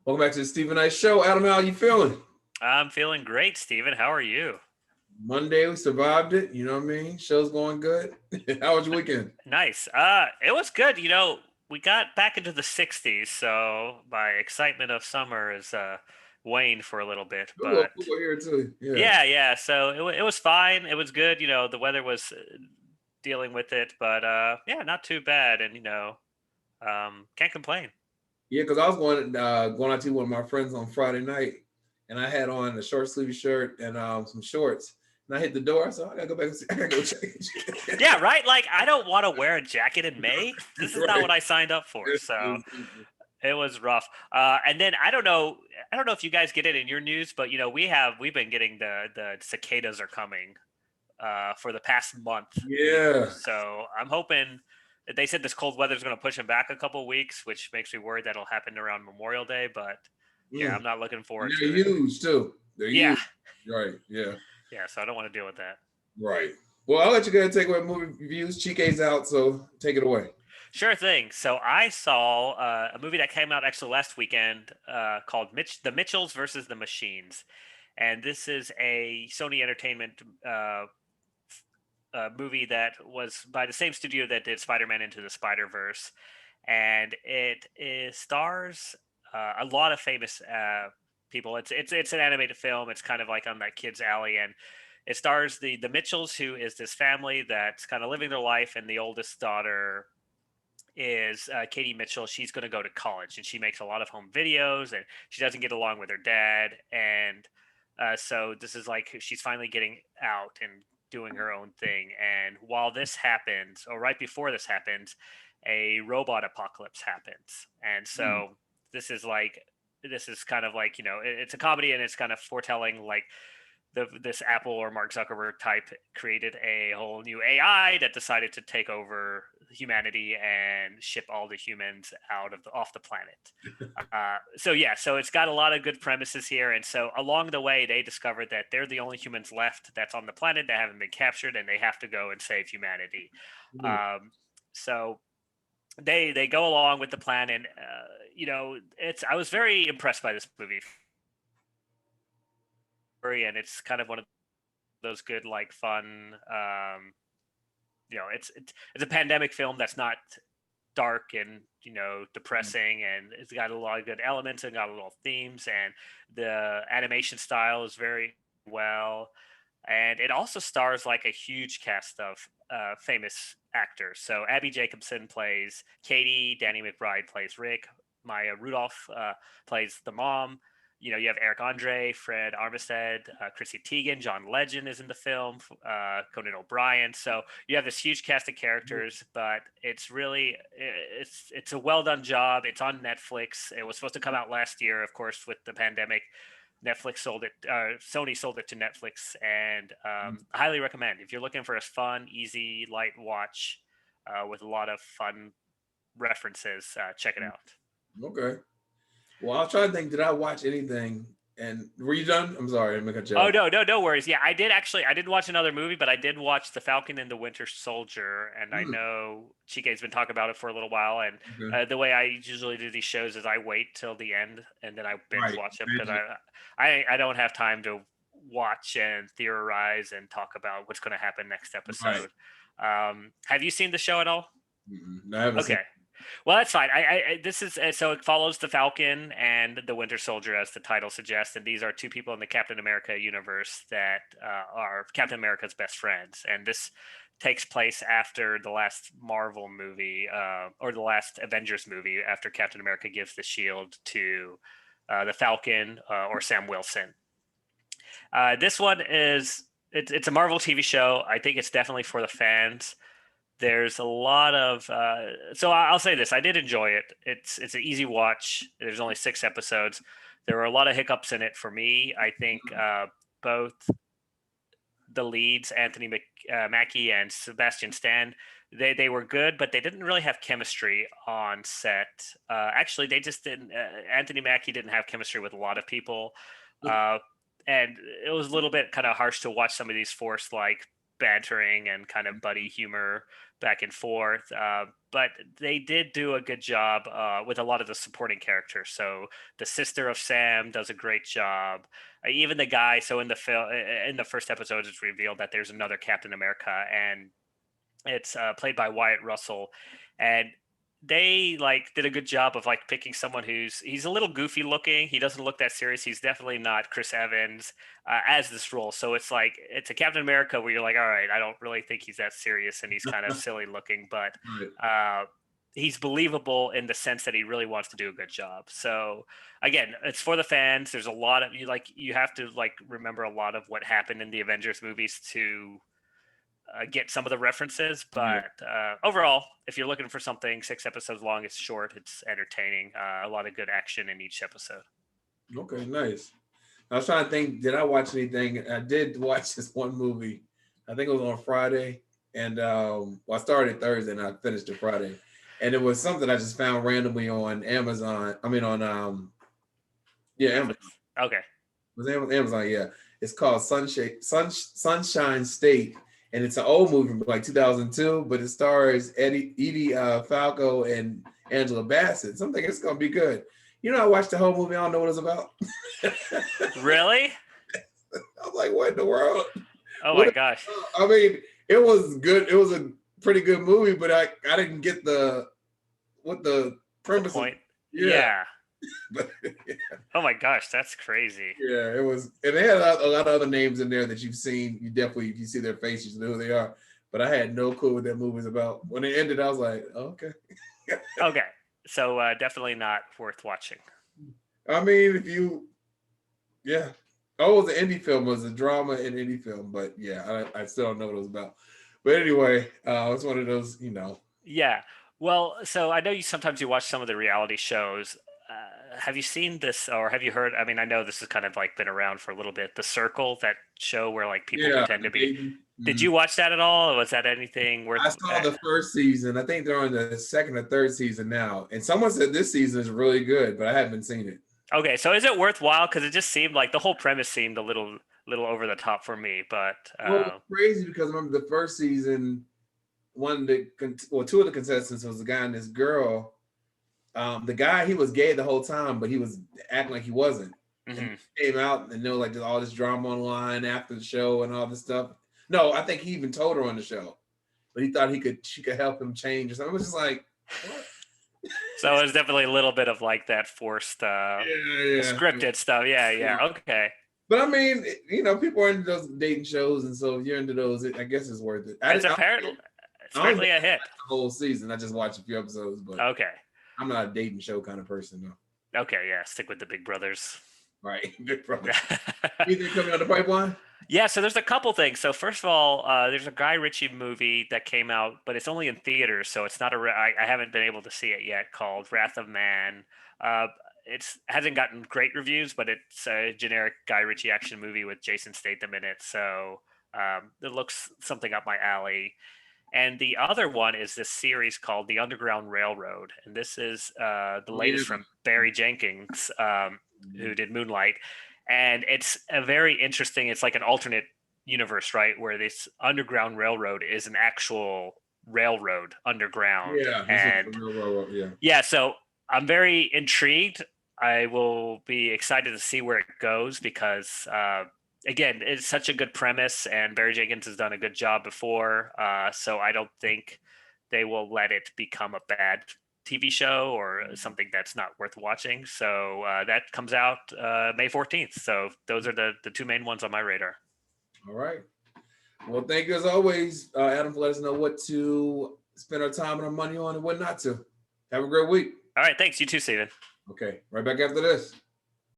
Welcome back to the Stephen Knight Show. Adam, how you feeling? I'm feeling great, Steven. How are you? Monday, we survived it. You know what I mean? Show's going good. How was your weekend? Nice. It was good. We got back into the 60s, so my excitement of summer is waned for a little bit. Cool, But cool here too. Yeah. yeah. So it was fine. It was good. The weather was dealing with it, but yeah, not too bad. And can't complain. Yeah, because I was going out to one of my friends on Friday night, and I had on a short sleeve shirt and some shorts. And I hit the door, so I gotta go back and see, I gotta go change. Yeah, right. Like I don't want to wear a jacket in May. This is not Right. what I signed up for. So. It was rough. And then I don't know if you guys get it in your news, but we've been getting the cicadas are coming for the past month. Yeah. So I'm hoping that they said this cold weather is going to push them back a couple weeks, which makes me worried that'll happen around Memorial Day. But yeah, Mm. I'm not looking And forward they're to it. huge too. They're Yeah, huge. Right. Yeah. yeah. So I don't want to deal with that. Right. Well, I'll let you go ahead and take away movie reviews. Chike's out, so take it away. Sure thing. So I saw a movie that came out actually last weekend called The Mitchells versus the Machines, and this is a Sony Entertainment movie that was by the same studio that did Spider-Man Into the Spider-Verse, and stars a lot of famous people. It's an animated film. It's kind of like on that kid's alley, and it stars the Mitchells, who is this family that's kind of living their life, and the oldest daughter is Katie Mitchell. She's going to go to college, and she makes a lot of home videos, and she doesn't get along with her dad, and so this is like she's finally getting out and doing her own thing. And while this happens, or right before this happens, a robot apocalypse happens, and Mm. so this is kind of like it's a comedy, and it's kind of foretelling like this Apple or Mark Zuckerberg type created a whole new AI that decided to take over humanity and ship all the humans off the planet. So yeah, so it's got a lot of good premises here, and so along the way they discovered that they're the only humans left that's on the planet that haven't been captured, and they have to go and save humanity. Mm. Um, so they go along with the plan, and it's I was very impressed by this movie, and it's kind of one of those good like fun it's a pandemic film that's not dark and depressing, and it's got a lot of good elements and got a little themes, and the animation style is very well, and it also stars like a huge cast of famous actors. So Abby Jacobson plays Katie, Danny McBride plays Rick, Maya Rudolph plays the mom. You have Eric Andre, Fred Armistead, Chrissy Teigen, John Legend is in the film, Conan O'Brien. So you have this huge cast of characters, but it's a well done job. It's on Netflix. It was supposed to come out last year, of course, with the pandemic. Netflix sold it. Sony sold it to Netflix, and I highly recommend if you're looking for a fun, easy, light watch with a lot of fun references. Check it out. Okay. Well, I'll try to think. Did I watch anything? And were you done? I'm sorry, I'm gonna cut you Oh off. no worries. Yeah, I did actually. I didn't watch another movie, but I did watch The Falcon and the Winter Soldier, and I Mm. know Chike's been talking about it for a little while. And Okay. the way I usually do these shows is I wait till the end and then I binge Right. watch them because Magic. I don't have time to watch and theorize and talk about what's going to happen next Right. episode. Have you seen the show at all? Mm-mm. No, I haven't seen. Okay. Well, that's fine. This is so it follows the Falcon and the Winter Soldier, as the title suggests, and these are two people in the Captain America universe that are Captain America's best friends, and this takes place after the last Marvel movie or the last Avengers movie, after Captain America gives the shield to the Falcon or Sam Wilson. This one is it's a Marvel TV show. I think it's definitely for the fans. There's a lot of so I'll say this: I did enjoy it. It's an easy watch. There's only 6 episodes. There were a lot of hiccups in it for me. I think both the leads, Mackie and Sebastian Stan, they were good, but they didn't really have chemistry on set. Actually, they just didn't. Anthony Mackie didn't have chemistry with a lot of people, uh, and it was a little bit kind of harsh to watch some of these forced like bantering and kind of buddy humor back and forth. But they did do a good job with a lot of the supporting characters. So the sister of Sam does a great job. Even the guy. So in the film, in the first episode, it's revealed that there's another Captain America, and it's played by Wyatt Russell, and they like did a good job of like picking someone he's a little goofy looking. He doesn't look that serious. He's definitely not Chris Evans as this role. So it's like it's a Captain America where you're like, all right, I don't really think he's that serious, and he's kind of silly looking, but he's believable in the sense that he really wants to do a good job. So again, it's for the fans. There's a lot of you have to like remember a lot of what happened in the Avengers movies to get some of the references, but overall, if you're looking for something 6 episodes long, it's short, it's entertaining, a lot of good action in each episode. Okay, nice. I was trying to think, did I watch anything? I did watch this one movie. I think it was on Friday, and I started Thursday and I finished it Friday, and it was something I just found randomly on Amazon. I mean on Amazon. Okay. It was Amazon, yeah. It's called Sunshine State. And it's an old movie from like 2002, but it stars Edie Falco and Angela Bassett. So I'm thinking it's gonna be good. You know, I watched the whole movie. I don't know what it's about. Really? I was like, what in the world? Oh my gosh! I mean, it was good. It was a pretty good movie, but I didn't get what the premise. The point. Yeah. Yeah. But, yeah. Oh my gosh, that's crazy. Yeah, it was, and they had a lot of other names in there that you've seen. You definitely, if you see their faces, you know who they are. But I had no clue what that movie was about. When it ended, I was like, oh, okay. Okay, so definitely not worth watching. I mean, yeah. Oh, it was an indie film. It was a drama and indie film. But yeah, I still don't know what it was about. But anyway, it's one of those, Yeah. Well, so I know sometimes you watch some of the reality shows. Have you seen this, or have you heard? I mean, I know this has kind of like been around for a little bit. The Circle, that show where like people pretend to be. Mm-hmm. Did you watch that at all? Or was that anything worth? I saw the first season. I think they're on the second or third season now. And someone said this season is really good, but I haven't seen it. Okay, so is it worthwhile? Because it just seemed like the whole premise seemed a little over the top for me. But well, crazy because I remember the first season, two of the contestants was a guy and this girl. The guy, he was gay the whole time, but he was acting like he wasn't. Mm-hmm. And he came out and there was like just all this drama online after the show and all this stuff. No, I think he even told her on the show, but he thought she could help him change or something. It was just like, what? So it was definitely a little bit of like that forced, scripted stuff. Yeah. Okay. But I mean, people are into those dating shows, and so if you're into those, I guess it's worth it. It's apparently a hit. The whole season, I just watched a few episodes, but okay. I'm not a dating show kind of person, though. Okay, yeah, stick with the Big Brothers. Right, Big Brothers. Anything coming on the pipeline? Yeah, so there's a couple things. So first of all, there's a Guy Ritchie movie that came out, but it's only in theaters, so it's not I haven't been able to see it yet, called Wrath of Man. It hasn't gotten great reviews, but it's a generic Guy Ritchie action movie with Jason Statham in it, so it looks something up my alley. And the other one is this series called The Underground Railroad. And this is the latest from Barry Jenkins, who did Moonlight. And it's a very interesting, it's like an alternate universe, right? Where this Underground Railroad is an actual railroad underground. Yeah. And railroad, yeah, so I'm very intrigued. I will be excited to see where it goes because again, it's such a good premise, and Barry Jenkins has done a good job before. So I don't think they will let it become a bad TV show or something that's not worth watching. So that comes out May 14th. So those are the two main ones on my radar. All right. Well, thank you as always, Adam, for letting us know what to spend our time and our money on and what not to. Have a great week. All right. Thanks. You too, Steven. Okay. Right back after this.